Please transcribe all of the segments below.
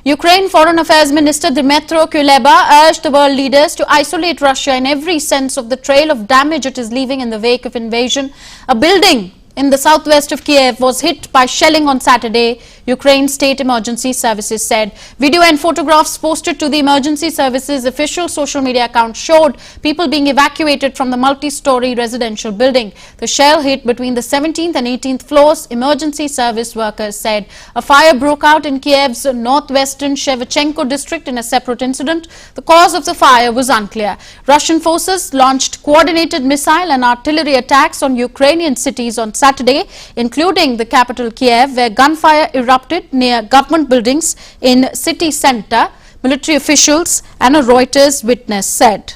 Ukraine Foreign Affairs Minister Dmytro Kuleba urged the world leaders to isolate Russia in every sense of the trail of damage it is leaving in the wake of invasion. A building in the southwest of Kiev was hit by shelling on Saturday, Ukraine State Emergency Services said. Video and photographs posted to the emergency services official social media account showed people being evacuated from the multi-story residential building. The shell hit between the 17th and 18th floors, emergency service workers said. A fire broke out in Kiev's northwestern Shevchenko district in a separate incident. The cause of the fire was unclear. Russian forces launched coordinated missile and artillery attacks on Ukrainian cities on Saturday, including the capital Kiev, where gunfire erupted near government buildings in city centre, military officials and a Reuters witness said.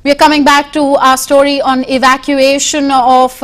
We are coming back to our story on evacuation of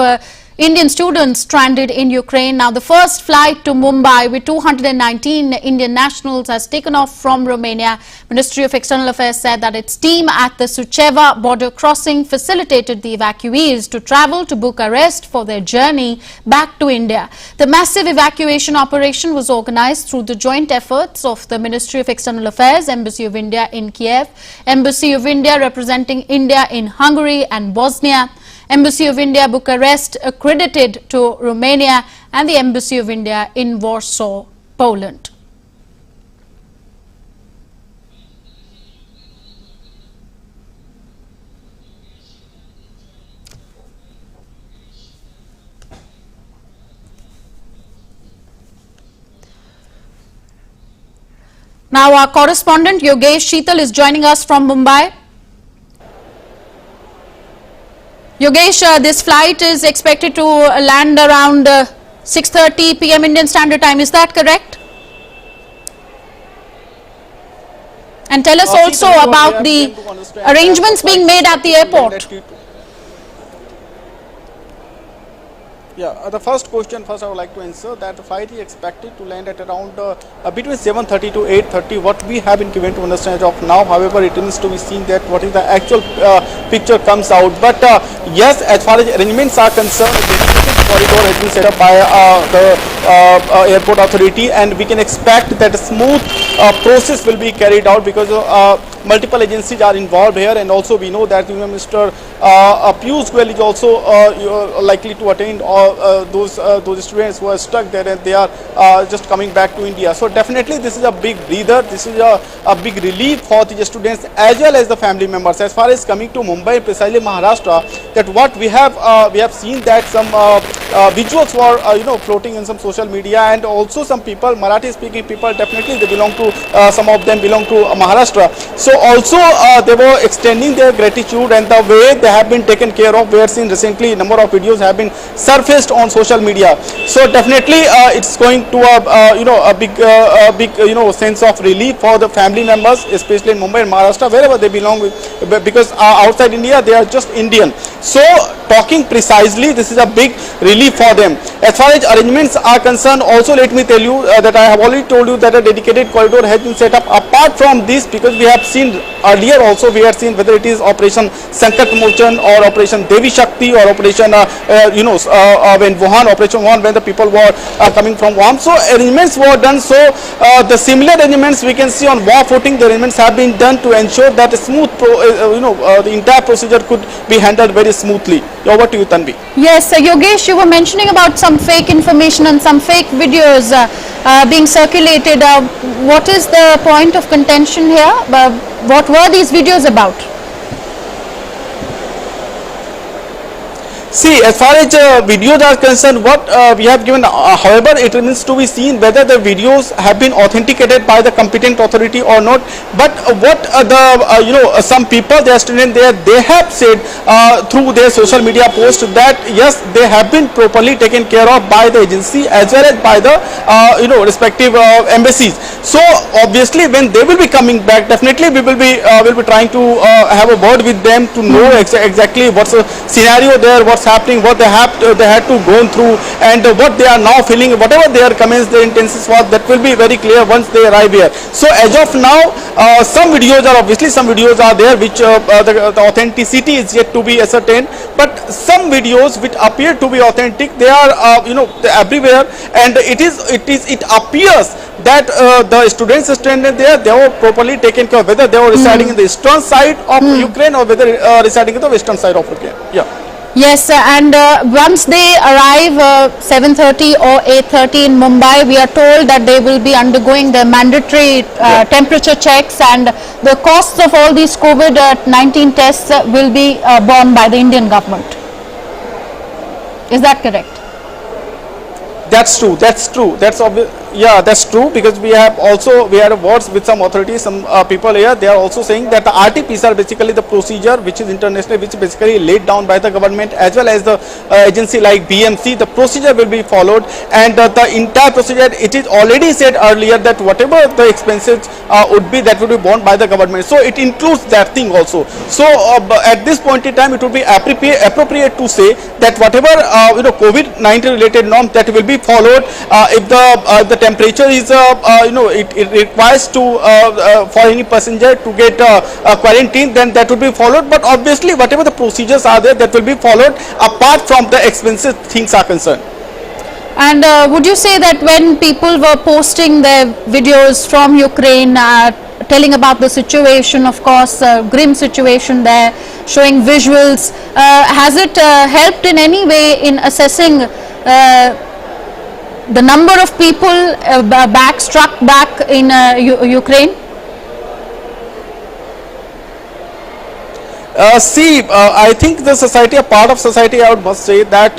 Indian students stranded in Ukraine. Now, the first flight to Mumbai with 219 Indian nationals has taken off from Romania. Ministry of External Affairs said that its team at the Suceava border crossing facilitated the evacuees to travel to Bucharest for their journey back to India. The massive evacuation operation was organized through the joint efforts of the Ministry of External Affairs, Embassy of India in Kiev, Embassy of India representing India in Hungary and Bosnia, Embassy of India Bucharest accredited to Romania, and the Embassy of India in Warsaw, Poland. Now our correspondent Yogesh Sheetal is joining us from Mumbai. Yogesh, this flight is expected to land around 6:30 p.m. Indian Standard Time. Is that correct? And tell us also about the arrangements being made at the airport. Yeah, the first question, I would like to answer that the flight is expected to land at around between 7:30 to 8:30. What we have been given to understand of now, however, it remains to be seen that what is the actual picture comes out. But yes, as far as arrangements are concerned, the corridor has been set up by the airport authority, and we can expect that a smooth process will be carried out because multiple agencies are involved here, and also we know that Mr. Piyush Goyal is also likely to attend those students who are stuck there, and they are just coming back to India. So definitely this is a big breather. This is a big relief for the students as well as the family members. As far as coming to Mumbai, precisely Maharashtra, that what we have seen that some visuals were floating in some social media, and also some people, Marathi speaking people, definitely they belong to some of them belong to Maharashtra. So also they were extending their gratitude and the way they have been taken care of. We have seen recently a number of videos have been surfaced on social media. So definitely it's going to a big sense of relief for the family members, especially in Mumbai and Maharashtra, wherever they belong, because outside India they are just Indian. So talking precisely, this is a big relief for them. As far as arrangements are concerned, also let me tell you that I have already told you that a dedicated corridor has been set up. Apart from this, because we have seen earlier also, we have seen whether it is Operation Sankat Mochan or Operation Devi Shakti or Operation when Wuhan, Operation Wuhan, when the people were coming from Wuhan. So arrangements were done. So the similar arrangements we can see on war footing. The arrangements have been done to ensure that a smooth the entire procedure could be handled very smoothly. Over to you, Tanvi. Yes, Yogesh, you were mentioning about some fake information and some fake videos being circulated. What is the point of contention here? What were these videos about? See, as far as videos are concerned, what we have given, however, it remains to be seen whether the videos have been authenticated by the competent authority or not. But what some people, they are students there, they have said through their social media post that yes, they have been properly taken care of by the agency as well as by the respective embassies. So obviously, when they will be coming back, definitely we will be trying to have a word with them to know exactly what's the scenario there, what's what's happening, what they had to go through, and what they are now feeling, whatever their comments, their intentions was, that will be very clear once they arrive here. So as of now, some videos are there which the authenticity is yet to be ascertained, but some videos which appear to be authentic, they are they're everywhere, and it appears that the students standing there, they were properly taken care of, whether they were residing in the eastern side of Ukraine or whether residing in the western side of Ukraine. Yeah. Yes, and once they arrive 7:30 or 8:30 in Mumbai, we are told that they will be undergoing the mandatory temperature checks, and the costs of all these COVID-19 tests will be borne by the Indian government. Is that correct? That's true. That's obvious. Yeah, that's true, because we had words with some authorities, some people here. They are also saying that the RT-PCR, basically the procedure which is international, which is basically laid down by the government as well as the agency like BMC, the procedure will be followed, and the entire procedure, it is already said earlier that whatever the expenses would be, that would be borne by the government. So it includes that thing also. So at this point in time, it would be appropriate to say that whatever COVID-19 related norms that will be followed, if the temperature is it requires to for any passenger to get quarantine, then that will be followed. But obviously whatever the procedures are there, that will be followed apart from the expensive things are concerned. And would you say that when people were posting their videos from Ukraine, telling about the situation, of course, grim situation there, showing visuals, has it helped in any way in assessing the number of people struck back in Ukraine? I think the society, a part of society, I must say that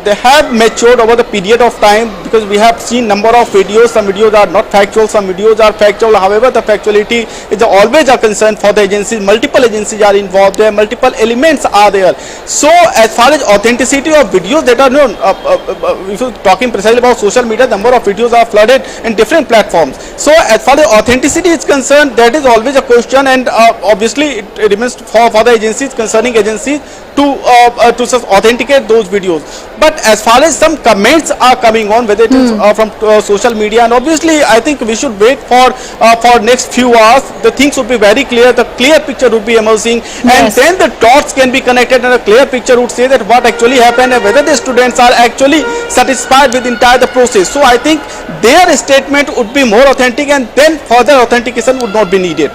they have matured over the period of time, because we have seen number of videos. Some videos are not factual, some videos are factual. However, the factuality is always a concern for the agencies. Multiple agencies are involved there, multiple elements are there. So as far as authenticity of videos that are known, if you're talking precisely about social media, number of videos are flooded in different platforms. So as far as authenticity is concerned, that is always a question, and obviously it remains for the agencies, concerning agencies, to authenticate those videos. But as far as some comments are coming on, whether it is from social media, and obviously I think we should wait for next few hours. The things would be very clear, the clear picture would be emerging, and then the dots can be connected, and a clear picture would say that what actually happened and whether the students are actually satisfied with entire the process. So I think their statement would be more authentic, and then further authentication would not be needed.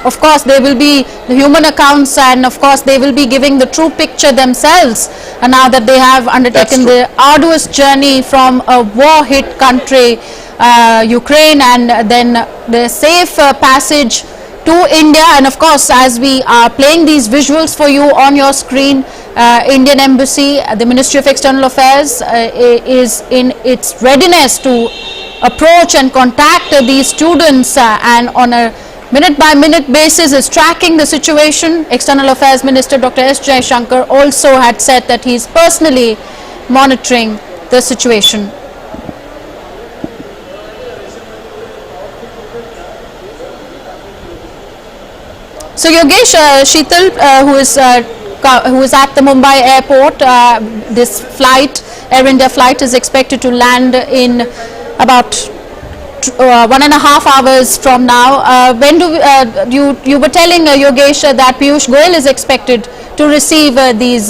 Of course, there will be the human accounts, and of course they will be giving the true picture themselves, and now that they have undertaken the arduous journey from a war-hit country, Ukraine, and then the safe passage to India. And of course, as we are playing these visuals for you on your screen, Indian Embassy, the Ministry of External Affairs is in its readiness to approach and contact these students, and on a minute-by-minute basis is tracking the situation. External Affairs Minister Dr. S. Jaishankar also had said that he is personally monitoring the situation. So Yogesh, Sheetal, who is at the Mumbai airport, this flight, Air India flight, is expected to land in about 1.5 hours from now. When do you were telling Yogesh that Piyush Goyal is expected to receive these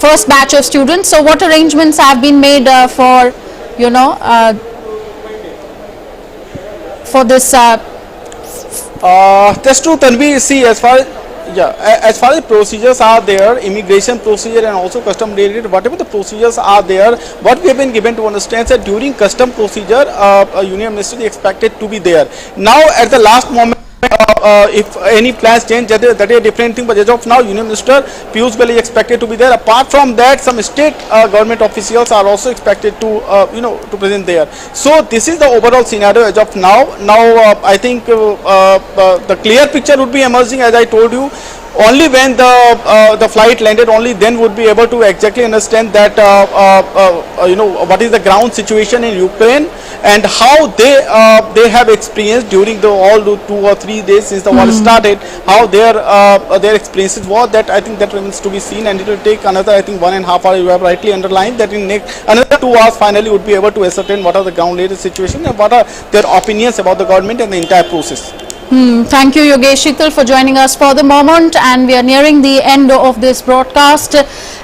first batch of students. So what arrangements have been made for for this? Just to Tanvi, see, as far as procedures are there, immigration procedure and also custom related, whatever the procedures are there, what we have been given to understand that during custom procedure, Union Ministry is expected to be there. Now at the last moment, if any plans change, that is a different thing, but as of now, Union Minister Piyush Goyal is expected to be there. Apart from that, some state government officials are also expected to to present there. So this is the overall scenario as of now. Now I think the clear picture would be emerging, as I told you. only when the flight landed, only then would be able to exactly understand that what is the ground situation in Ukraine and how they have experienced during all the 2 or 3 days since the war started, how their experiences was. That I think that remains to be seen, and it will take another, I think, 1.5 hours. You have rightly underlined that in another 2 hours finally would be able to ascertain what are the ground level situation and what are their opinions about the government and the entire process. Thank you, Yogesh Sheetal, for joining us for the moment, and we are nearing the end of this broadcast,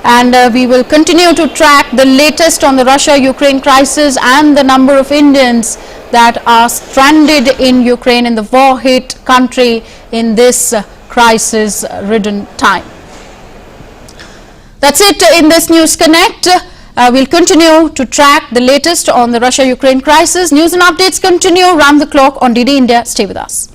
and we will continue to track the latest on the Russia-Ukraine crisis and the number of Indians that are stranded in Ukraine, in the war-hit country, in this crisis-ridden time. That's it in this News Connect. We'll continue to track the latest on the Russia-Ukraine crisis. News and updates continue round the clock on DD India. Stay with us.